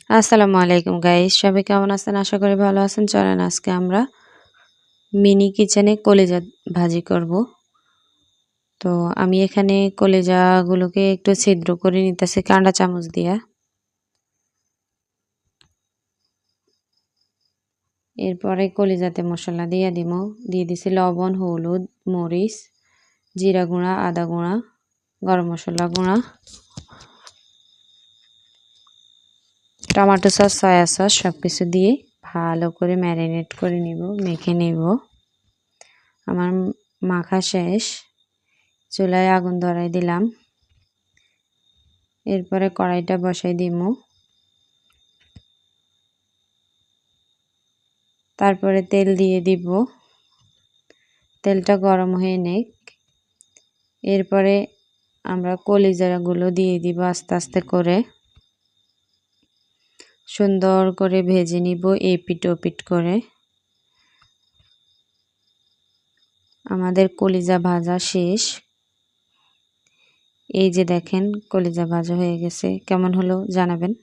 আসসালামু আলাইকুম গাইস, সবাই কেমন আছেন? আশা করি ভালো আছেন। চলেন আজকে আমরা মিনি কিচেনে কলিজা ভাজি করব। তো আমি এখানে কলিজাগুলোকে একটু ছিদ্র করে নিতেছি কাঁটা চামচ দিয়া। এরপরে কলিজাতে মশলা দিয়ে দিছি লবণ, হলুদ, মরিচ, জিরা গুঁড়া, আদা গুঁড়া, গরম মশলা গুঁড়া, টমেটো সস, সয়া সস সব কিছু দিয়ে ভালো করে ম্যারিনেট করে নিব, মেখে নিব। আমার মাখা শেষ। চুলায় আগুন ধরাই দিলাম। এরপরে কড়াইটা বসাই দিব। তারপরে তেল দিয়ে দিব। তেলটা গরম হয়ে নেক। এরপরে আমরা কলিজাগুলো দিয়ে দিব আস্তে আস্তে করে। সুন্দর করে ভেজে নিব এপিট ওপিট করে। আমাদের কলিজা ভাজা শেষ। এই যে দেখেন কলিজা ভাজা হয়ে গেছে। কেমন হলো জানাবেন।